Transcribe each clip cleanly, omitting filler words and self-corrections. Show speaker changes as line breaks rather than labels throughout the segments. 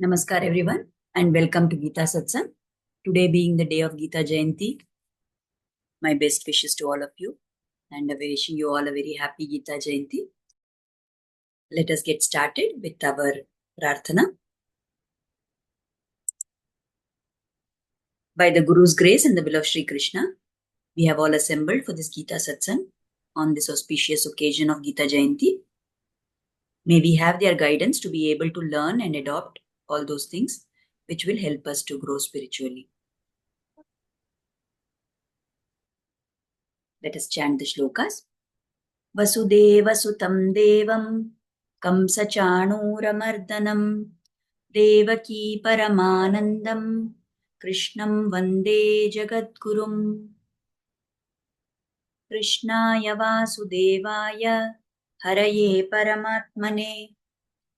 Namaskar everyone and welcome to Gita Satsang. Today being the day of Gita Jayanti, my best wishes to all of you and wishing you all a very happy Gita Jayanti. Let us get started with our prarthana. By the Guru's grace and the will of Sri Krishna, we have all assembled for this Gita Satsang on this auspicious occasion of Gita Jayanti. May we have their guidance to be able to learn and adopt all those things which will help us to grow spiritually. Let us chant the shlokas. वसुदेवसुतं देवं कंसचाणूरमर्दनं देवकी परमानन्दं कृष्णं वन्दे जगद्गुरुम् कृष्णाय वासुदेवाय हरये परमात्मने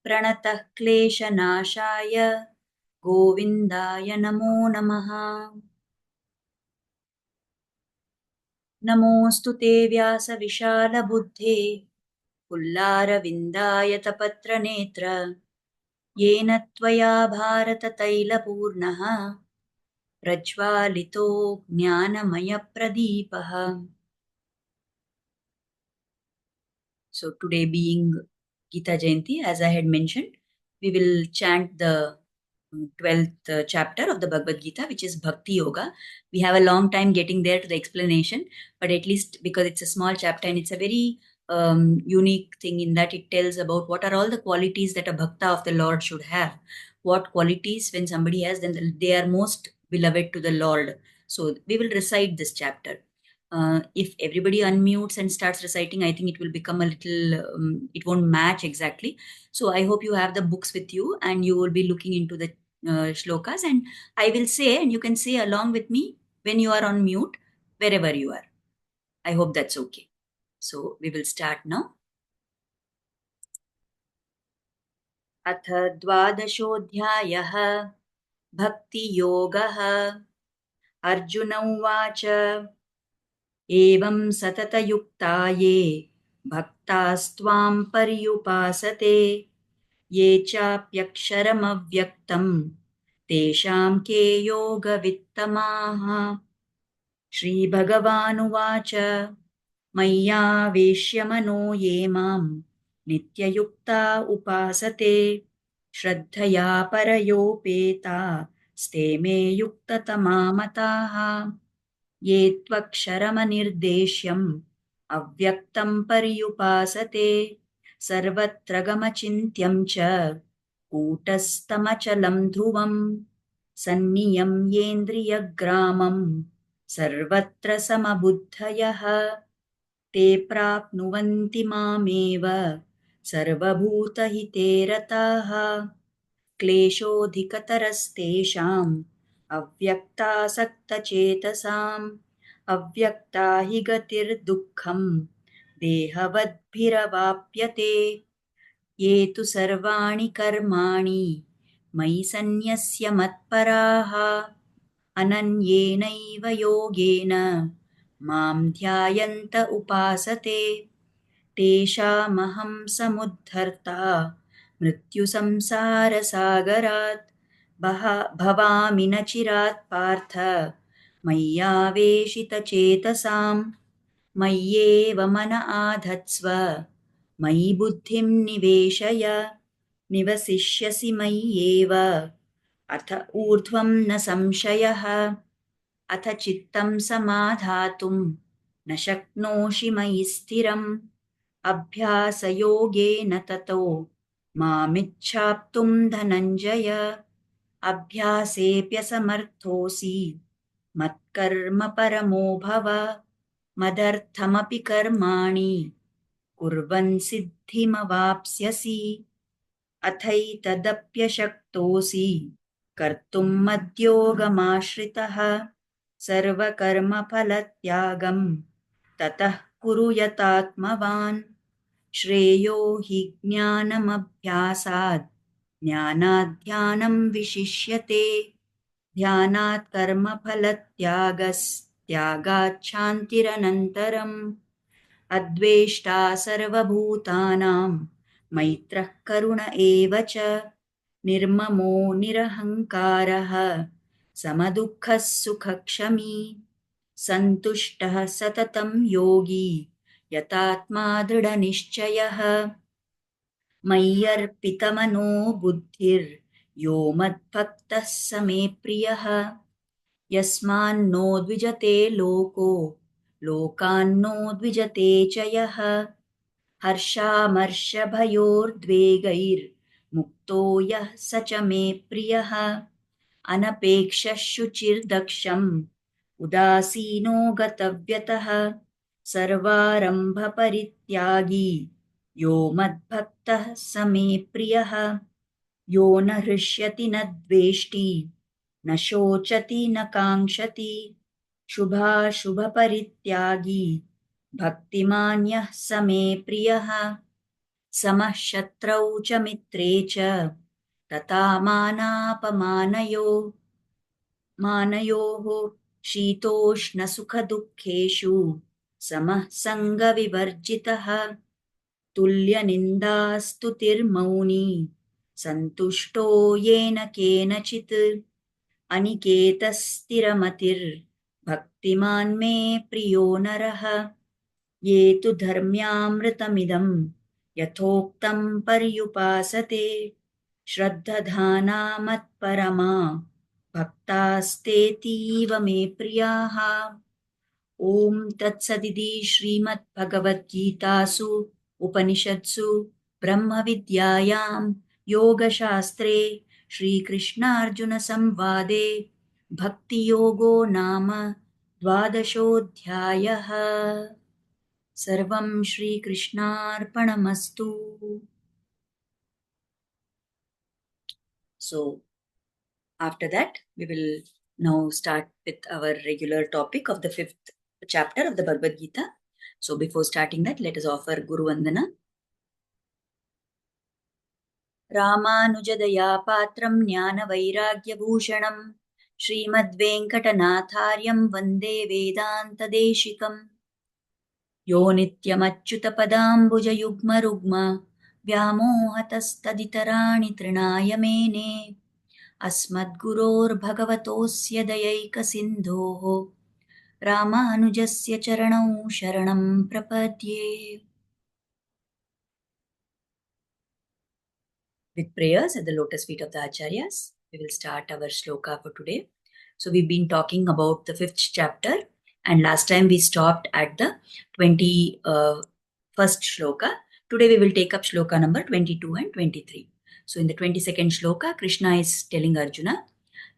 प्रणतः क्लेशनाशाय गोविन्दाय नमो नमः। नमोऽस्तु ते व्यासविशालबुद्धे पुल्लारविन्दायतपत्रनेत्र येन त्वया भारततैलपूर्णः प्रज्वालितो ज्ञानमयप्रदीपः. So today being Gita Jayanti, as I had mentioned, we will chant the 12th chapter of the Bhagavad Gita, which is Bhakti Yoga. We have a long time getting there to the explanation, but at least because it's a small chapter and it's a very unique thing in that it tells about what are all the qualities that a bhakta of the Lord should have. What qualities, when somebody has, then they are most beloved to the Lord. So we will recite this chapter. If everybody unmutes and starts reciting, I think it will become a little, it won't match exactly. So I hope you have the books with you and you will be looking into the shlokas, and I will say, and you can say along with me when you are on mute, wherever you are. I hope that's okay. So we will start now. अथ द्वादशोऽध्यायः भक्तियोगः। अर्जुन उवाच एवं सततयुक्ता ये भक्तास्त्वां पर्युपासते ये चाप्यक्षरमव्यक्तं तेषां के योगवित्तमाः। श्रीभगवानुवाच मय्यावेश्य मनो ये मां नित्ययुक्ता उपासते श्रद्धया परयोपेतास्ते मे युक्ततमा मताः। ये त्वक्षरमनिर्देश्यम् अव्यक्तं पर्युपासते सर्वत्र गमचिन्त्यं च कूटस्थमचलं ध्रुवं सन्नियम्येन्द्रियग्रामं सर्वत्र समबुद्धयः ते प्राप्नुवन्ति मामेव सर्वभूतहिते रताः। क्लेशोऽधिकतरस्तेषाम् अव्यक्तासक्तचेतसाम् अव्यक्ता हि गतिर्दुःखम् देहवद्भिरवाप्यते। ये तु सर्वाणि कर्माणि मयि सन्न्यस्य मत्पराः अनन्येनैव योगेन मां ध्यायन्त उपासते तेषामहं समुद्धर्ता मृत्युसंसारसागरात् भवामि न चिरात् पार्थ मय्यावेशितचेतसां मय्येव मन आधत्स्व मयि बुद्धिं निवेशय निवसिष्यसि मय्येव अथ ऊर्ध्वं न संशयः। अथ चित्तं समाधातुं न शक्नोषि मयि स्थिरम् अभ्यासयोगेन ततो मामिच्छाप्तुं धनञ्जय अभ्यासेऽप्यसमर्थोऽसि मत्कर्म परमो भव मदर्थमपि कर्माणि कुर्वन् सिद्धिमवाप्स्यसि अथैतदप्यशक्तोऽसि कर्तुं मद्योगमाश्रितः सर्वकर्मफलत्यागं ततः कुरु यतात्मवान् श्रेयो हि ज्ञानमभ्यासात् ज्ञानाध्यानं विशिष्यते ध्यानात् कर्मफलत्यागात् शान्तिरनन्तरम् अद्वेष्टा सर्वभूतानां मैत्रः करुण एव च निर्ममो निरहङ्कारः समदुःखः सुखक्षमी सन्तुष्टः सततं योगी यतात्मा दृढनिश्चयः मय्यर्पितमनो बुद्धिर्यो मद्भक्तः स मे प्रियः यस्मान्नो द्विजते लोको लोकान्नो द्विजते च यः हर्षामर्षभयोर्द्वेगैर्मुक्तो यः स च मे प्रियः अनपेक्षः शुचिर्दक्षम् उदासीनो गतव्यतः सर्वारम्भपरित्यागी यो मद्भक्तः स मे प्रियः यो न हृष्यति न द्वेष्टि न शोचति न काङ्क्षति शुभाशुभपरित्यागी भक्तिमान्यः स मे प्रियः समः शत्रौ च मित्रे च तथा मानयोः शीतोष्णसुखदुःखेषु समः सङ्गविवर्जितः तुल्यनिन्दास्तुतिर्मौनी सन्तुष्टो येन केनचित् अनिकेतस्थिरमतिर्भक्तिमान् मे प्रियो नरः ये तु धर्म्यामृतमिदं यथोक्तं पर्युपासते श्रद्धधाना मत्परमा भक्तास्तेतीव मे प्रियाः ॐ तत्सदिति श्रीमद्भगवद्गीतासु उपनिषत्सु ब्रह्मविद्यायां योगशास्त्रे श्रीकृष्णार्जुनसंवादे भक्तियोगो नाम द्वादशोऽध्यायः सर्वं श्रीकृष्णार्पणमस्तु. So after that we will now start with our regular topic of the 5th chapter of the Bhagavad Gita. So before starting that, let us offer Guru Vandana. रामानुजदया पात्रं ज्ञानवैराग्यभूषणं श्रीमद्वेङ्कटनाथार्यं वन्दे वेदान्तदेशिकम् यो नित्यमच्युतपदाम्बुजयुग्मरुग्म व्यामोहतस्तदितराणि तृणाय मेने अस्मद्गुरोर्भगवतोऽस्य दयैकसिन्धोः रामानुजस्य चरणौ शरणं प्रपद्ये. With prayers at the lotus feet of the Acharyas, we will start our shloka for today. So we've been talking about the 5th chapter, and last time we stopped at the 21st shloka. Today we will take up shloka number 22 and 23. So in the 22nd shloka, Krishna is telling Arjuna,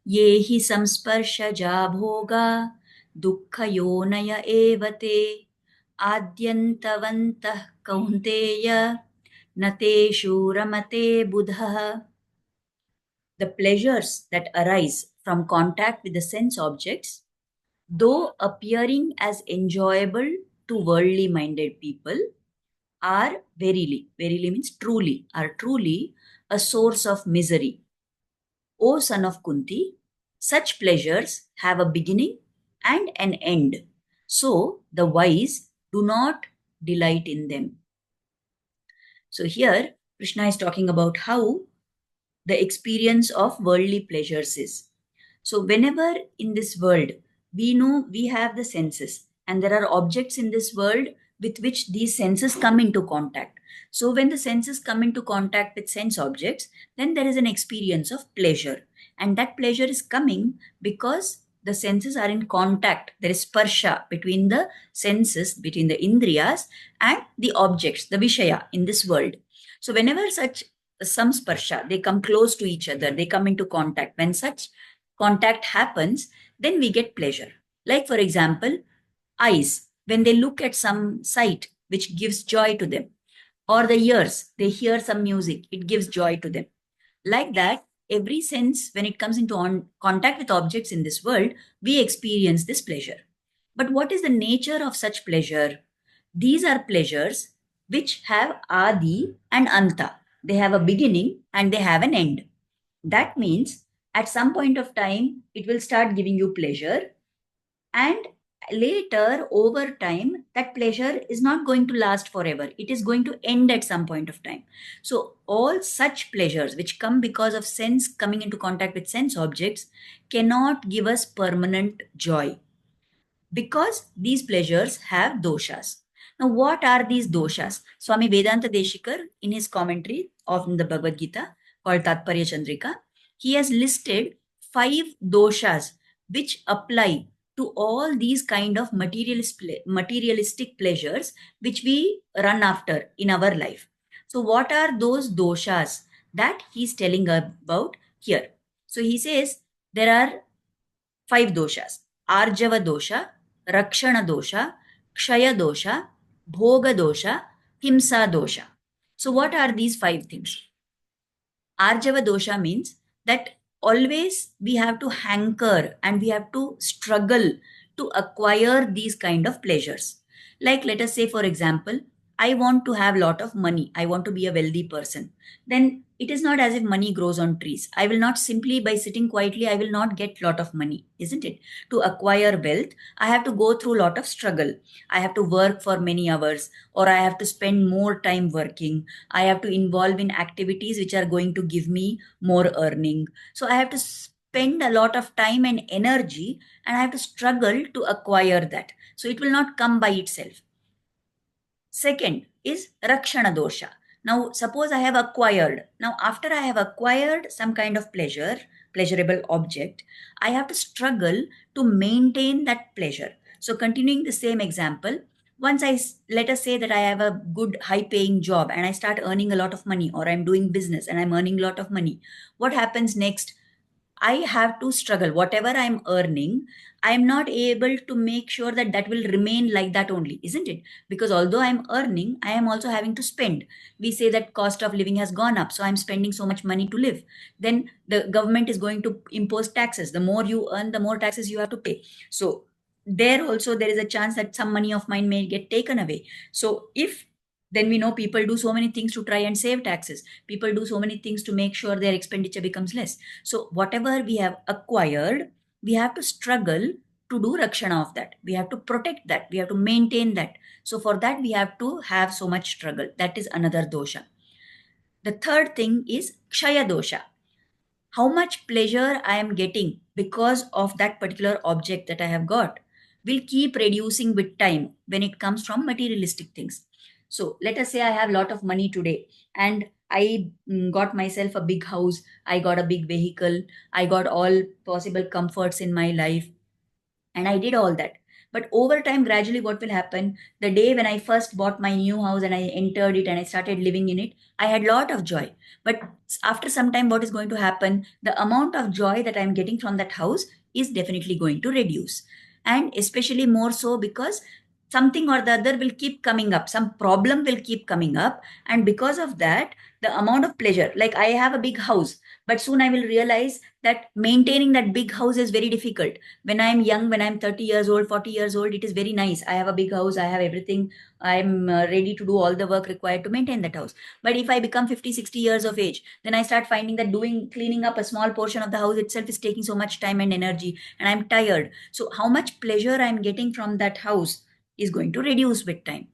ये हि संस्पर्शजा भोगा दुःखयोनय एव ते आद्यन्तवन्तः कौन्तेय न तेषु रमते बुधः. The pleasures that arise from contact with the sense objects, though appearing as enjoyable to worldly minded people, are verily means truly, a source of misery. O son of Kunti, such pleasures have a beginning and an end. So the wise do not delight in them. So here Krishna is talking about how the experience of worldly pleasures is. So whenever in this world, we know we have the senses and there are objects in this world with which these senses come into contact. So when the senses come into contact with sense objects, then there is an experience of pleasure. And that pleasure is coming because the senses are in contact. There is sparsha between the senses, between the indriyas and the objects, the vishaya in this world. So whenever some sparsha, they come close to each other, they come into contact. When such contact happens, then we get pleasure. Like for example, eyes, when they look at some sight which gives joy to them, or the ears, they hear some music, it gives joy to them. Like that, every sense, when it comes into contact with objects in this world, we experience this pleasure. But what is the nature of such pleasure? These are pleasures which have adi and anta. They have a beginning and they have an end. That means at some point of time, it will start giving you pleasure, and later, over time, that pleasure is not going to last forever. It is going to end at some point of time. So all such pleasures which come because of sense coming into contact with sense objects cannot give us permanent joy, because these pleasures have doshas. Now, what are these doshas? Swami Vedanta Deshikar, in his commentary of the Bhagavad Gita called Tatparya Chandrika, he has listed 5 doshas which apply to all these kind of materialistic pleasures which we run after in our life. So, what are those doshas that he's telling about here? So, he says there are 5 doshas: Arjava dosha, Rakshana dosha, Kshaya dosha, Bhoga dosha, Himsa dosha. So, what are these 5 things? Arjava dosha means that always we have to hanker and we have to struggle to acquire these kind of pleasures. Like, let us say, for example, I want to have a lot of money. I want to be a wealthy person. Then it is not as if money grows on trees. I will not simply by sitting quietly, I will not get lot of money, isn't it? To acquire wealth, I have to go through a lot of struggle. I have to work for many hours, or I have to spend more time working. I have to involve in activities which are going to give me more earning. So I have to spend a lot of time and energy, and I have to struggle to acquire that. So it will not come by itself. Second is Rakshana dosha. Now, suppose I have acquired. Now, after I have acquired some kind of pleasurable object, I have to struggle to maintain that pleasure. So, continuing the same example, once let us say that I have a good high paying job and I start earning a lot of money, or I'm doing business and I'm earning a lot of money. What happens next? I have to struggle. Whatever I'm earning, I'm not able to make sure that that will remain like that only, isn't it? Because although I'm earning, I am also having to spend. We say that cost of living has gone up, so I'm spending so much money to live. Then the government is going to impose taxes. The more you earn, the more taxes you have to pay. So there also there is a chance that some money of mine may get taken away. So if then we know people do so many things to try and save taxes. People do so many things to make sure their expenditure becomes less. So whatever we have acquired, we have to struggle to do rakshana of that. We have to protect that. We have to maintain that. So for that, we have to have so much struggle. That is another dosha. The third thing is kshaya dosha. How much pleasure I am getting because of that particular object that I have got will keep reducing with time when it comes from materialistic things. So let us say I have a lot of money today and I got myself a big house, I got a big vehicle, I got all possible comforts in my life, and I did all that. But over time, gradually, what will happen? The day when I first bought my new house and I entered it and I started living in it, I had a lot of joy. But after some time, what is going to happen? The amount of joy that I'm getting from that house is definitely going to reduce. And especially more so because something or the other will keep coming up, some problem will keep coming up. And because of that, the amount of pleasure, like I have a big house, but soon I will realize that maintaining that big house is very difficult. When I'm young, when I'm 30 years old, 40 years old, it is very nice. I have a big house, I have everything. I'm ready to do all the work required to maintain that house. But if I become 50, 60 years of age, then I start finding that cleaning up a small portion of the house itself is taking so much time and energy, and I'm tired. So how much pleasure I'm getting from that house is going to reduce with time.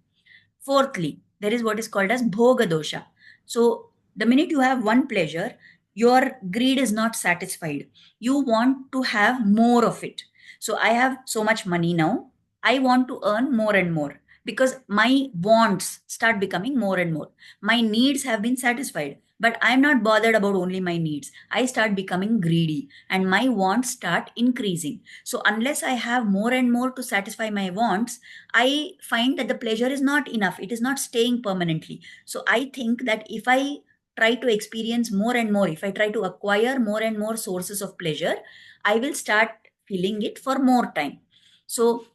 Fourthly, there is what is called as bhoga dosha. So the minute you have one pleasure, your greed is not satisfied. You want to have more of it. So I have so much money now. I want to earn more and more because my wants start becoming more and more. My needs have been satisfied, but I'm not bothered about only my needs. I start becoming greedy and my wants start increasing. So unless I have more and more to satisfy my wants, I find that the pleasure is not enough. It is not staying permanently. So I think that if I try to experience more and more, if I try to acquire more and more sources of pleasure, I will start feeling it for more time. So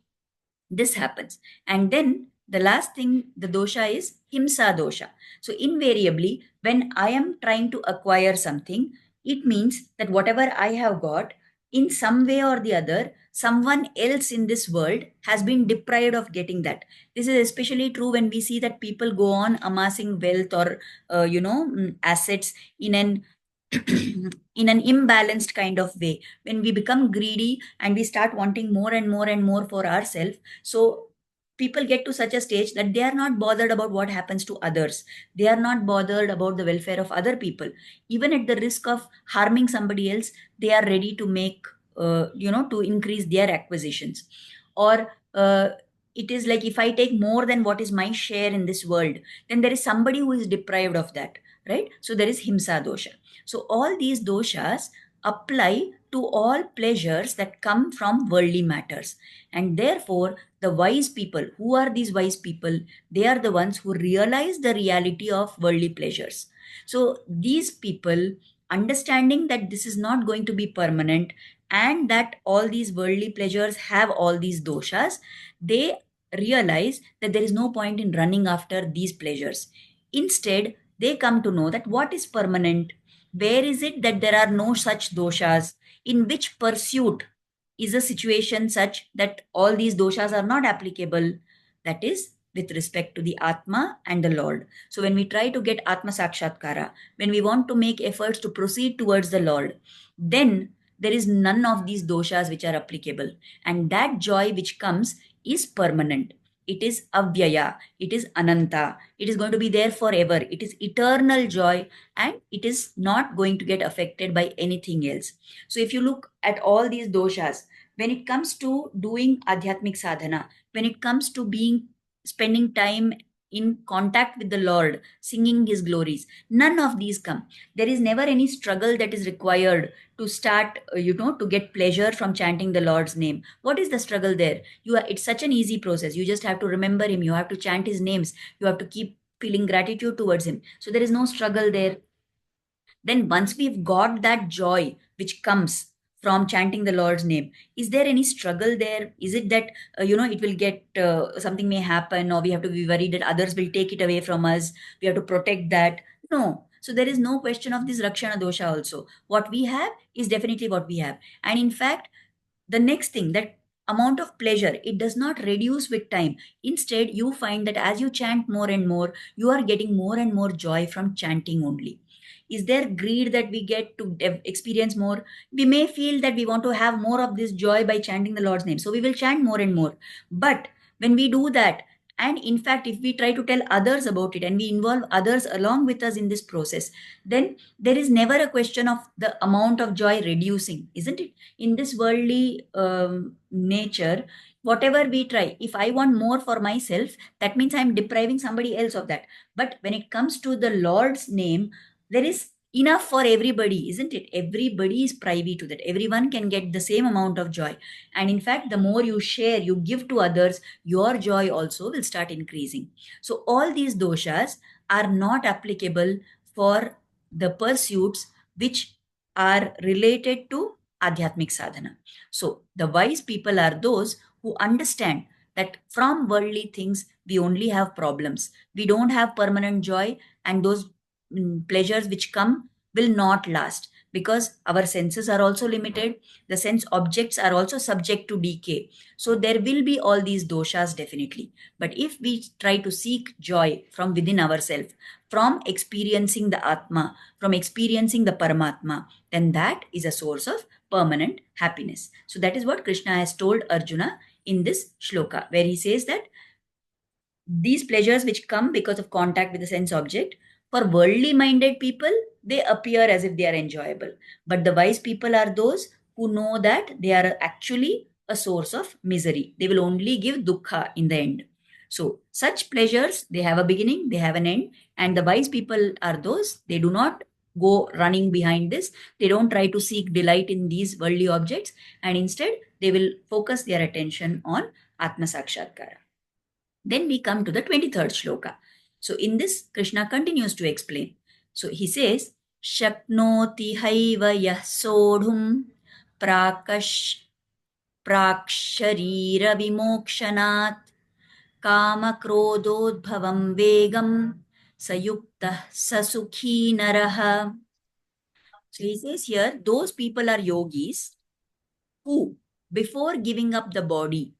this happens. And then the last thing, the dosha is himsa dosha. So invariably, when I am trying to acquire something, it means that whatever I have got, in some way or the other, someone else in this world has been deprived of getting that. This is especially true when we see that people go on amassing wealth or assets in an in an imbalanced kind of way. When we become greedy and we start wanting more and more and more for ourselves, so people get to such a stage that they are not bothered about what happens to others. They are not bothered about the welfare of other people. Even at the risk of harming somebody else, they are ready to make, to increase their acquisitions. Or it is like, if I take more than what is my share in this world, then there is somebody who is deprived of that, right? So there is himsa dosha. So all these doshas apply to all pleasures that come from worldly matters. And therefore, the wise people, who are these wise people? They are the ones who realize the reality of worldly pleasures. So these people, understanding that this is not going to be permanent and that all these worldly pleasures have all these doshas, they realize that there is no point in running after these pleasures. Instead, they come to know that what is permanent, where is it that there are no such doshas, in which pursuit is a situation such that all these doshas are not applicable, that is with respect to the Atma and the Lord. So when we try to get Atma Sakshatkara, when we want to make efforts to proceed towards the Lord, then there is none of these doshas which are applicable. And that joy which comes is permanent. It is avyaya. It is ananta. It is going to be there forever. It is eternal joy, and it is not going to get affected by anything else. So if you look at all these doshas, when it comes to doing adhyatmic sadhana, when it comes to being spending time in contact with the Lord, singing his glories, none of these come. There is never any struggle that is required to start, to get pleasure from chanting the Lord's name. What is the struggle there? It's such an easy process. You just have to remember him. You have to chant his names. You have to keep feeling gratitude towards him. So there is no struggle there. Then once we've got that joy which comes from chanting the Lord's name, is there any struggle there? Is it that, it will get, something may happen, or we have to be worried that others will take it away from us? We have to protect that. No. So there is no question of this Rakshana dosha also. What we have is definitely what we have. And in fact, the next thing, that amount of pleasure, it does not reduce with time. Instead, you find that as you chant more and more, you are getting more and more joy from chanting only. Is there greed that we get to experience more? We may feel that we want to have more of this joy by chanting the Lord's name, so we will chant more and more. But when we do that, and in fact if we try to tell others about it and we involve others along with us in this process, then there is never a question of the amount of joy reducing, isn't it? In this worldly nature, whatever we try, if I want more for myself, that means I'm depriving somebody else of that. But when it comes to the Lord's name, there is enough for everybody, isn't it? Everybody is privy to that. Everyone can get the same amount of joy. And in fact, the more you share, you give to others, your joy also will start increasing. So all these doshas are not applicable for the pursuits which are related to adhyatmic sadhana. So the wise people are those who understand that from worldly things we only have problems. We don't have permanent joy, and those pleasures which come will not last, because our senses are also limited. The sense objects are also subject to decay. So there will be all these doshas definitely. But if we try to seek joy from within ourselves, from experiencing the Atma, from experiencing the Paramatma, then that is a source of permanent happiness. So that is what Krishna has told Arjuna in this shloka, where he says that these pleasures which come because of contact with the sense object, for worldly minded people, they appear as if they are enjoyable. But the wise people are those who know that they are actually a source of misery. They will only give dukkha in the end. So, such pleasures, they have a beginning, they have an end. And the wise people are those, they do not go running behind this. They don't try to seek delight in these worldly objects. And instead, they will focus their attention on Atma Sakshatkara. Then we come to the 23rd shloka. So in this, Krishna continues to explain. So he says, Shaknoti haiva yah sodhum prakash praksharira vimokshanat kama krododbhavam vegam sayukta sasukhi naraha. So he says here, those people are yogis who, before giving up the body,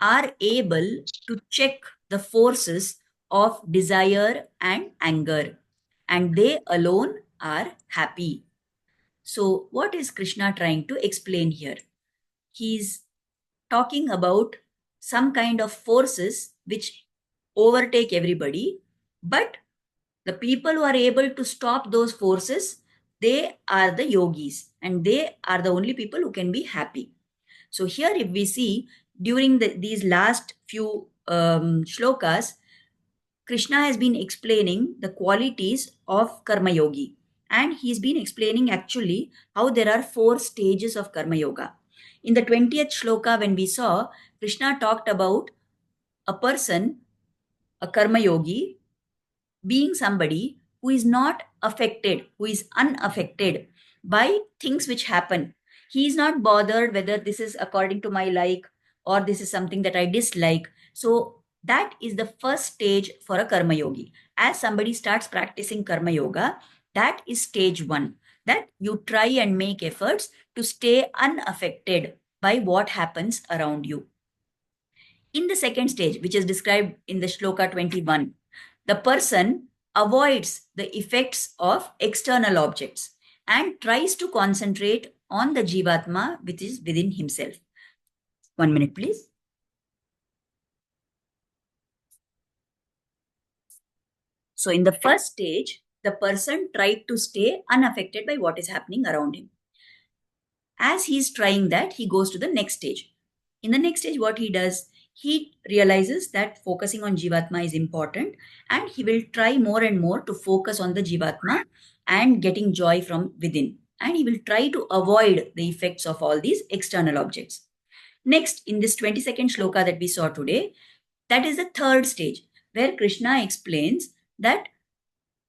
are able to check the forces of desire and anger, and they alone are happy. So, what is Krishna trying to explain here? He's talking about some kind of forces which overtake everybody, but the people who are able to stop those forces, they are the yogis, and they are the only people who can be happy. So here, if we see during these last few shlokas, Krishna has been explaining the qualities of Karma Yogi. And he's been explaining actually how there are four stages of Karma Yoga. In the 20th shloka, when we saw, Krishna talked about a person, a Karma Yogi, being somebody who is not affected, who is unaffected by things which happen. He is not bothered whether this is according to my like or this is something that I dislike. So that is the first stage for a karma yogi. As somebody starts practicing karma yoga, that is stage one. That you try and make efforts to stay unaffected by what happens around you. In the second stage, which is described in the shloka 21, the person avoids the effects of external objects and tries to concentrate on the jivatma which is within himself. 1 minute, please. So, in the first stage, the person tried to stay unaffected by what is happening around him. As he's trying that, he goes to the next stage. In the next stage, what he does, he realizes that focusing on Jivatma is important, and he will try more and more to focus on the Jivatma and getting joy from within. And he will try to avoid the effects of all these external objects. Next, in this 22nd shloka that we saw today, that is the third stage where Krishna explains that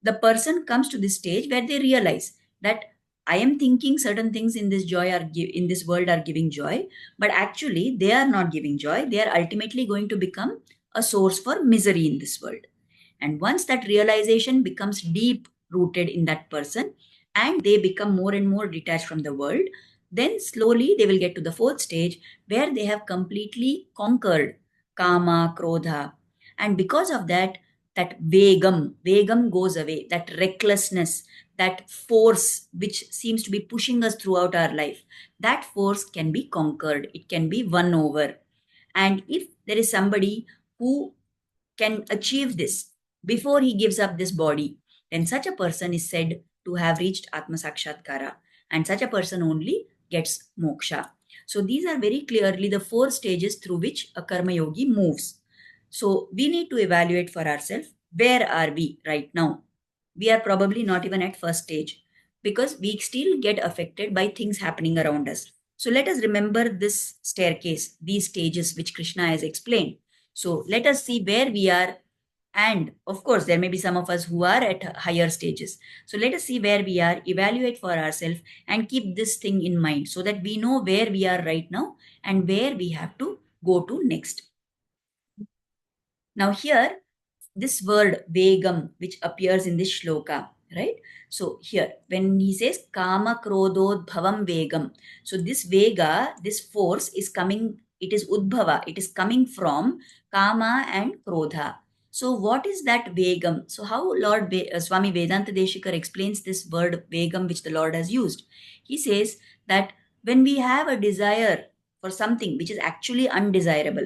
the person comes to this stage where they realize that I am thinking certain things in this in this world are giving joy, but actually they are not giving joy. They are ultimately going to become a source for misery in this world. And once that realization becomes deep rooted in that person and they become more and more detached from the world, then slowly they will get to the fourth stage where they have completely conquered kama, krodha. And because of that, vegam goes away, that recklessness, that force which seems to be pushing us throughout our life, that force can be conquered, it can be won over. And if there is somebody who can achieve this before he gives up this body, then such a person is said to have reached Atma Sakshatkara, and such a person only gets moksha. So these are very clearly the four stages through which a karma yogi moves. So we need to evaluate for ourselves, where are we right now? We are probably not even at first stage because we still get affected by things happening around us. So let us remember this staircase, these stages which Krishna has explained. So let us see where we are. And of course, there may be some of us who are at higher stages. So let us see where we are, evaluate for ourselves, and keep this thing in mind so that we know where we are right now and where we have to go to next. Now, here, this word vegam, which appears in this shloka, right? So, here, when he says kama krodod bhavam vegam, so this vega, this force is coming, it is udbhava, it is coming from kama and krodha. So, what is that vegam? So, how Swami Vedanta Deshikar explains this word vegam, which the Lord has used? He says that when we have a desire for something which is actually undesirable,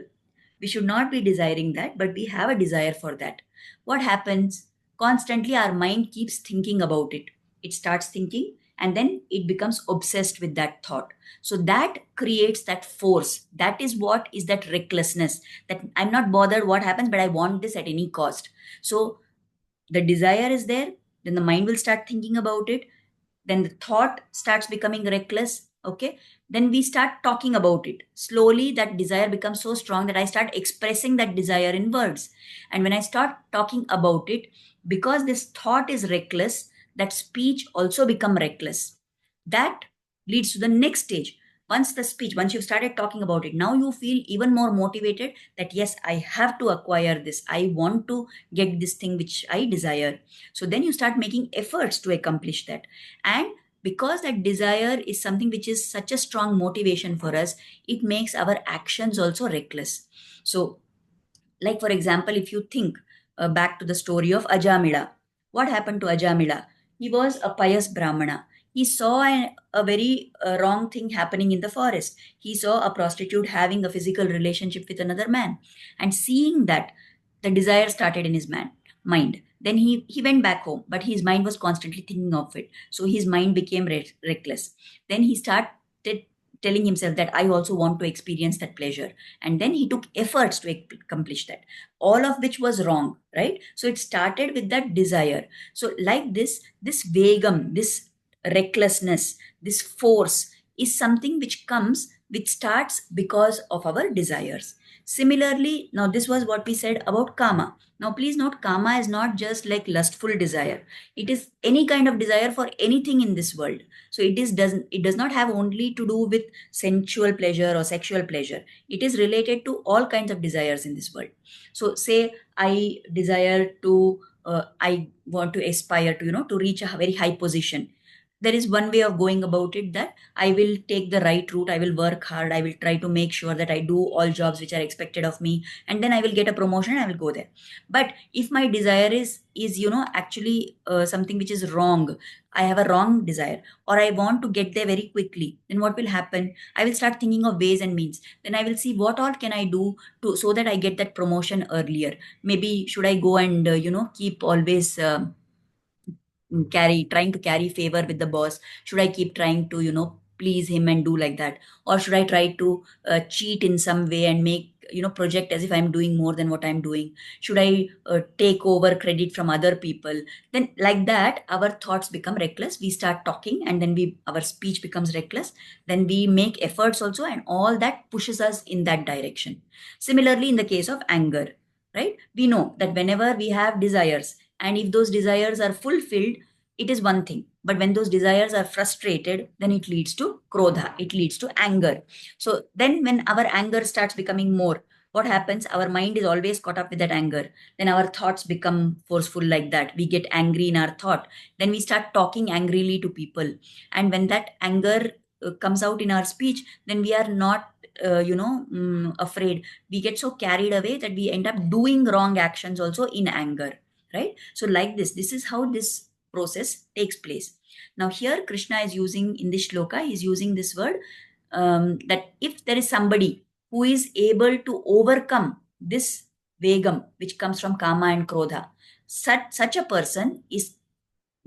we should not be desiring that, but we have a desire for that. What happens? Constantly, our mind keeps thinking about it. It starts thinking and then it becomes obsessed with that thought. So that creates that force. That is what is that recklessness, that I'm not bothered what happens, but I want this at any cost. So the desire is there, then the mind will start thinking about it, then the thought starts becoming reckless. Okay, then we start talking about it. Slowly that desire becomes so strong that I start expressing that desire in words. And when I start talking about it, because this thought is reckless, that speech also become reckless. That leads to the next stage. Once you've started talking about it, now you feel even more motivated that yes, I have to acquire this, I want to get this thing which I desire. So then you start making efforts to accomplish that. And because that desire is something which is such a strong motivation for us, it makes our actions also reckless. So, like for example, if you think back to the story of Ajamila, what happened to Ajamila? He was a pious Brahmana. He saw a very wrong thing happening in the forest. He saw a prostitute having a physical relationship with another man. And seeing that, the desire started in his mind. Then he went back home, but his mind was constantly thinking of it. So his mind became reckless. Then he started telling himself that I also want to experience that pleasure. And then he took efforts to accomplish that, all of which was wrong, right? So it started with that desire. So like this vagam, this recklessness, this force is something which starts because of our desires. Similarly, now this was what we said about kama. Now please note, kama is not just like lustful desire. It is any kind of desire for anything in this world. So it does not have only to do with sensual pleasure or sexual pleasure. It is related to all kinds of desires in this world. So say I desire to I want to aspire to, to reach a very high position. There is one way of going about it, that I will take the right route, I will work hard, I will try to make sure that I do all jobs which are expected of me, and then I will get a promotion, I will go there. But if my desire is actually something which is wrong, I have a wrong desire, or I want to get there very quickly, then what will happen? I will start thinking of ways and means. Then I will see what all can I do to so that I get that promotion earlier. Maybe should I go and keep always trying to carry favor with the boss? Should I keep trying to please him and do like that? Or should I try to cheat in some way and make project as if I'm doing more than what I'm doing? Should I take over credit from other people? Then like that our thoughts become reckless, we start talking, and then we our speech becomes reckless. Then we make efforts also, and all that pushes us in that direction. Similarly, in the case of anger, right, we know that whenever we have desires, and if those desires are fulfilled, it is one thing. But when those desires are frustrated, then it leads to krodha, it leads to anger. So then when our anger starts becoming more, what happens? Our mind is always caught up with that anger. Then our thoughts become forceful like that. We get angry in our thought. Then we start talking angrily to people. And when that anger comes out in our speech, then we are not afraid. We get so carried away that we end up doing wrong actions also in anger, right? So like this is how this process takes place. Now here Krishna is using, in this shloka, he's using this word, that if there is somebody who is able to overcome this vegam which comes from kama and krodha, such a person is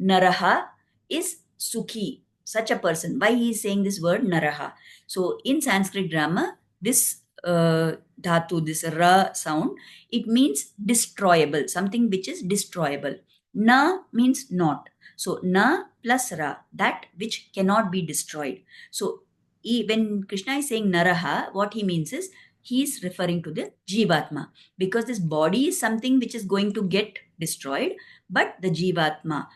naraha, is sukhi. Such a person, why he is saying this word naraha? So in Sanskrit grammar, this dhatu, this ra sound, it means destroyable, something which is destroyable. Na means not. So na plus ra, that which cannot be destroyed. So when Krishna is saying naraha, what he means is he is referring to the jivatma, because this body is something which is going to get destroyed, but the jivatma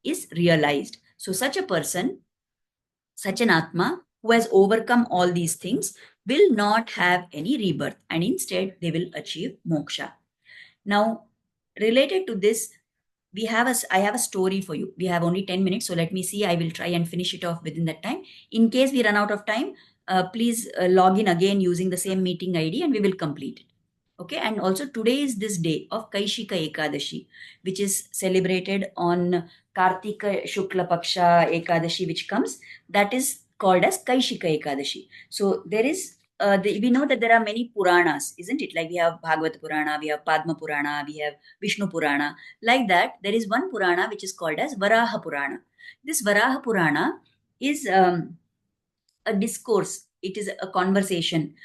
is realized. So such a person, such an atma who has overcome all these things, will not have any rebirth, and instead they will achieve moksha. Now, related to this, I have a story for you. We have only 10 minutes, so let me see. I will try and finish it off within that time. In case we run out of time, please log in again using the same meeting ID and we will complete it. Okay, and also today is this day of Kaishika Ekadashi, which is celebrated on Kartika Shukla Paksha Ekadashi, which comes, that is called as Kaishika Ekadashi. So there is, we know that there are many Puranas, isn't it? Like we have Bhagavad Purana, we have Padma Purana, we have Vishnu Purana. Like that, there is one Purana which is called as Varaha Purana. This Varaha Purana is a discourse, it is a conversation.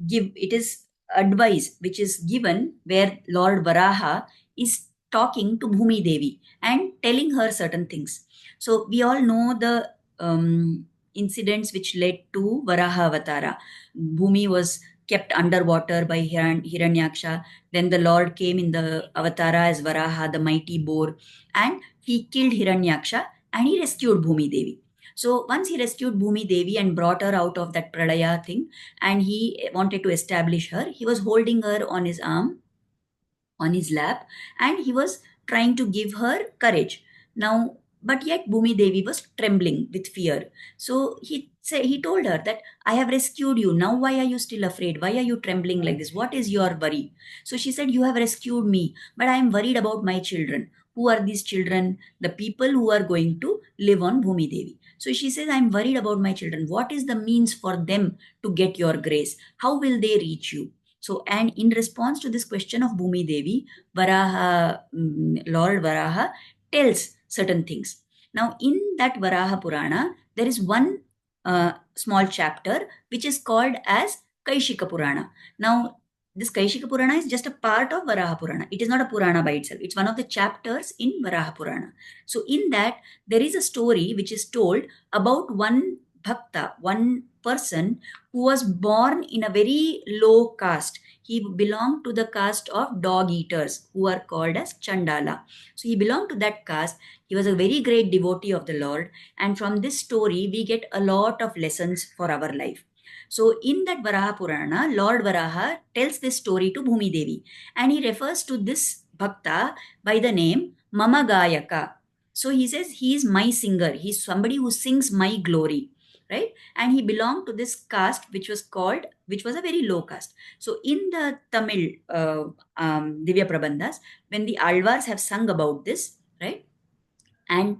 It is advice which is given where Lord Varaha is talking to Bhumi Devi and telling her certain things. So we all know the incidents which led to Varaha Avatara. Bhumi was kept underwater by Hiranyaksha. Then the Lord came in the Avatara as Varaha, the mighty boar, and he killed Hiranyaksha and he rescued Bhumi Devi. So once he rescued Bhumi Devi and brought her out of that Pralaya thing, and he wanted to establish her, he was holding her on his arm, on his lap, and he was trying to give her courage. Now, but yet Bhumi Devi was trembling with fear. So he told her that I have rescued you. Now why are you still afraid? Why are you trembling like this? What is your worry? So she said, you have rescued me, but I am worried about my children. Who are these children? The people who are going to live on Bhumi Devi. So she says, I'm worried about my children. What is the means for them to get your grace? How will they reach you? So, and in response to this question of Bhumi Devi, Varaha, Lord Varaha tells certain things. Now, in that Varaha Purana, there is one small chapter which is called as Kaishika Purana. Now, this Kaishika Purana is just a part of Varaha Purana. It is not a Purana by itself. It's one of the chapters in Varaha Purana. So, in that, there is a story which is told about one bhakta, one person who was born in a very low caste. He belonged to the caste of dog eaters who are called as Chandala. So, he belonged to that caste. He was a very great devotee of the Lord. And from this story, we get a lot of lessons for our life. So in that Varaha Purana, Lord Varaha tells this story to Bhumi Devi, and he refers to this bhakta by the name Mama Gayaka. So he says he is my singer. He's somebody who sings my glory, right? And he belonged to this caste which was a very low caste. So in the Tamil Divya Prabandhas, when the Alvars have sung about this, right? And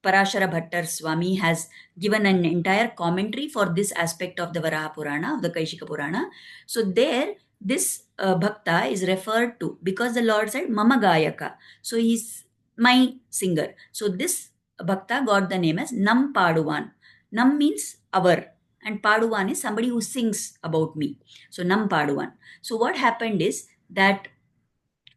Parashara Bhattar Swami has given an entire commentary for this aspect of the Varaha Purana, of the Kaishika Purana. So there, this bhakta is referred to because the Lord said Mama Gayaka. So he's my singer. So this bhakta got the name as Nam Paduvan. Nam means our, and Paduvan is somebody who sings about me. So Nam Paduvan. So what happened is that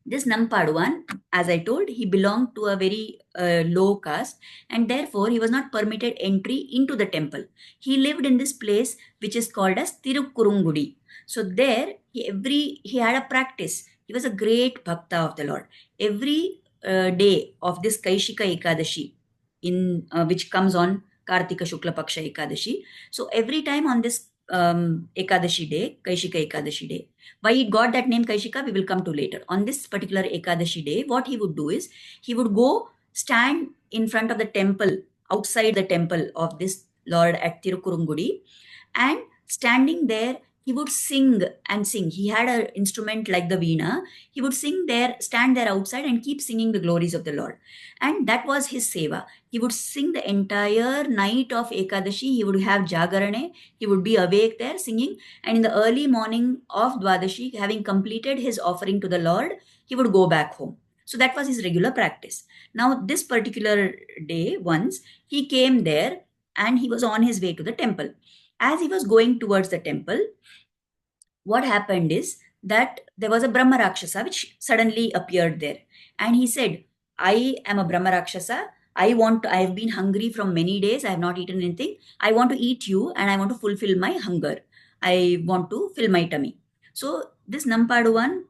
this Nampaduan, as I told, he belonged to a very low caste, and therefore he was not permitted entry into the temple. He lived in this place which is called as Tirukkurungudi. So there, he had a practice. He was a great bhakta of the Lord. Every day of this Kaishika Ekadashi, which comes on Kartika Shukla Paksha Ekadashi. So every time on this Ekadashi day, Kaishika Ekadashi day. Why it got that name Kaishika, we will come to later. On this particular Ekadashi day, what he would do is, he would go stand in front of the temple, outside the temple of this Lord at Tirukkurungudi, and standing there, he would sing and sing. He had an instrument like the veena. He would sing there, stand there outside and keep singing the glories of the Lord. And that was his seva. He would sing the entire night of Ekadashi. He would have Jagarane. He would be awake there singing. And in the early morning of Dwadashi, having completed his offering to the Lord, he would go back home. So that was his regular practice. Now, this particular day, once, he came there and he was on his way to the temple. As he was going towards the temple, what happened is that there was a Brahma Rakshasa which suddenly appeared there. And he said, I am a Brahma Rakshasa. I have been hungry from many days. I have not eaten anything. I want to eat you and I want to fulfill my hunger. I want to fill my tummy. So this Nampaduvan,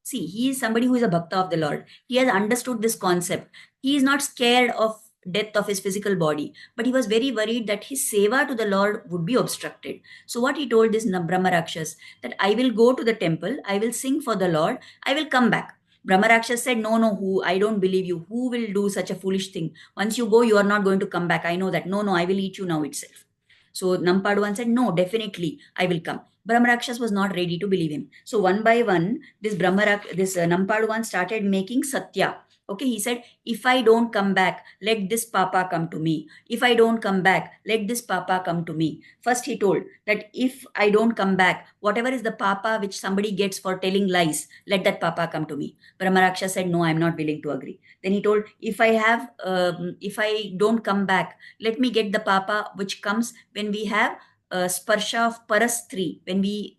see, he is somebody who is a bhakta of the Lord. He has understood this concept. He is not scared of death of his physical body, but he was very worried that his seva to the Lord would be obstructed. So what he told this Brahma Rakshas, that I will go to the temple, I will sing for the Lord, I will come back. Brahma Rakshas said, no, I don't believe you. Who will do such a foolish thing? Once you go, you are not going to come back. I know that. No, I will eat you now itself. So Nampaduvan said, no, definitely, I will come. Brahmarakshas was not ready to believe him. So one by one, this Nampaduvan started making Satya. Okay, he said, if I don't come back, let this Papa come to me. If I don't come back, let this Papa come to me. First he told that if I don't come back, whatever is the Papa which somebody gets for telling lies, let that Papa come to me. Brahmaraksha said, no, I'm not willing to agree. Then he told, if I don't come back, let me get the Papa which comes when we have sparsha of parastri, when we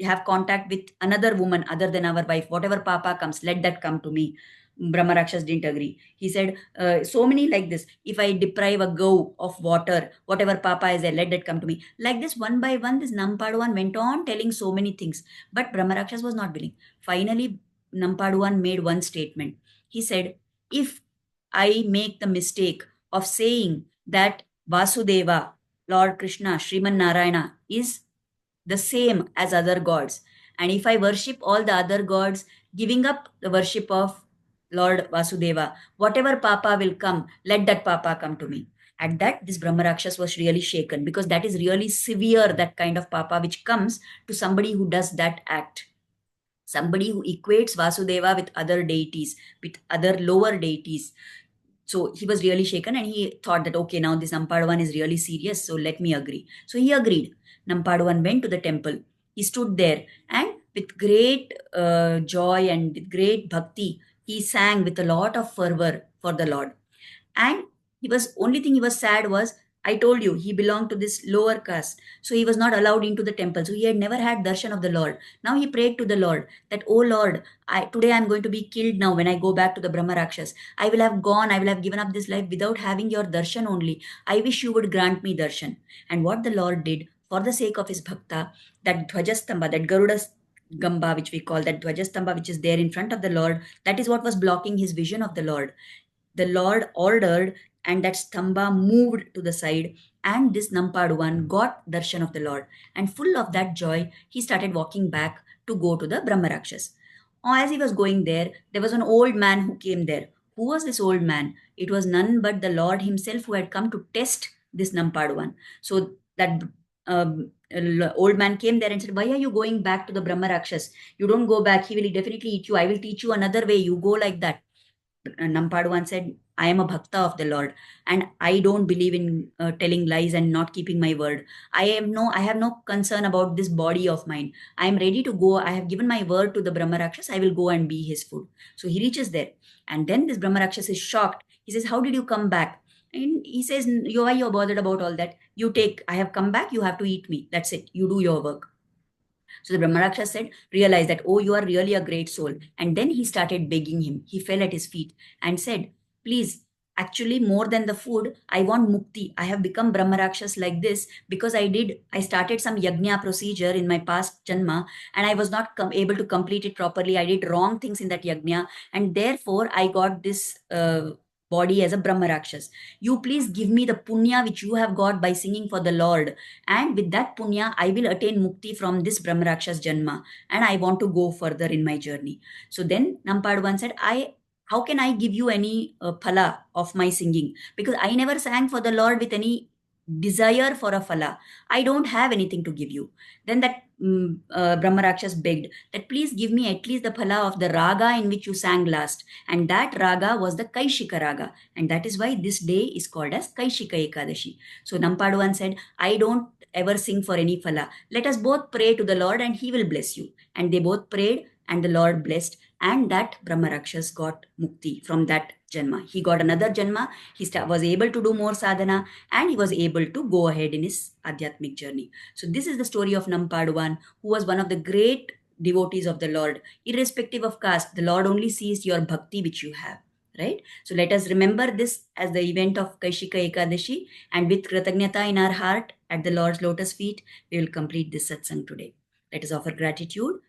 have contact with another woman other than our wife, whatever Papa comes, let that come to me. Brahma Rakshas didn't agree. He said, so many like this. If I deprive a goat of water, whatever Papa is there, let that come to me. Like this, one by one, this Nampaduvan went on telling so many things. But Brahma Rakshas was not willing. Finally, Nampaduvan made one statement. He said, if I make the mistake of saying that Vasudeva, Lord Krishna, Sriman Narayana, is the same as other gods, and if I worship all the other gods, giving up the worship of Lord Vasudeva, whatever Papa will come, let that Papa come to me. At that, this Brahma Rakshas was really shaken, because that is really severe, that kind of Papa which comes to somebody who does that act. somebody who equates Vasudeva with other deities, with other lower deities. So he was really shaken and he thought that, okay, now this Nampaduvan is really serious, so let me agree. So he agreed. Nampaduvan went to the temple. He stood there and with great joy and with great bhakti, he sang with a lot of fervor for the Lord. And he was only thing he was sad was, I told you he belonged to this lower caste, so he was not allowed into the temple, so he had never had darshan of the Lord. Now he prayed to the Lord that, oh Lord, today I'm going to be killed. Now when I go back to the Brahma Rakshas, I will have gone, I will have given up this life without having your darshan only. I wish you would grant me darshan. And what the Lord did for the sake of his bhakta, that Dhvajastamba, that Garuda Gamba, which we call that Dhvajastamba, which is there in front of the Lord, that is what was blocking his vision of the Lord. The Lord ordered, and that stamba moved to the side, and this Nampaduvan got darshan of the Lord. And full of that joy, he started walking back to go to the Brahmarakshas. As he was going there, there was an old man who came there. Who was this old man? It was none but the Lord himself who had come to test this Nampaduvan. So that old man came there and said, why are you going back to the Brahmarakshas? You don't go back. He will definitely eat you. I will teach you another way. You go like that. Nampaduvan said, I am a bhakta of the Lord and I don't believe in telling lies and not keeping my word. I have no concern about this body of mine. I am ready to go. I have given my word to the Brahmarakshas. I will go and be his food. So he reaches there. And then this Brahmarakshas is shocked. He says, how did you come back? And he says, why you're bothered about all that? I have come back. You have to eat me. That's it. You do your work. So the Brahmaraksha said, realize that, oh, you are really a great soul. And then he started begging him. He fell at his feet and said, please, actually, more than the food, I want mukti. I have become Brahmarakshas like this because I started some yajna procedure in my past janma and I was not able to complete it properly. I did wrong things in that yajna and therefore I got this body as a Brahmarakshas. You please give me the punya which you have got by singing for the Lord, and with that punya, I will attain mukti from this Brahmarakshas Janma. And I want to go further in my journey. So then Nampaduvan said, how can I give you any phala of my singing? Because I never sang for the Lord with any desire for a phala. I don't have anything to give you. Then that Brahmarakshas begged that please give me at least the phala of the raga in which you sang last. And that raga was the Kaishika raga. And that is why this day is called as Kaishika Ekadashi. So Nampaduvan said, I don't ever sing for any phala. Let us both pray to the Lord and he will bless you. And they both prayed and the Lord blessed, and that Brahmarakshas got mukti from that janma. He got another janma, was able to do more sadhana, and he was able to go ahead in his adhyatmic journey. So this is the story of Nampaduvan, who was one of the great devotees of the Lord. Irrespective of caste, the Lord only sees your bhakti which you have. Right? So let us remember this as the event of Kaishika Ekadashi, and with Kratagnyata in our heart at the Lord's lotus feet, we will complete this satsang today. Let us offer gratitude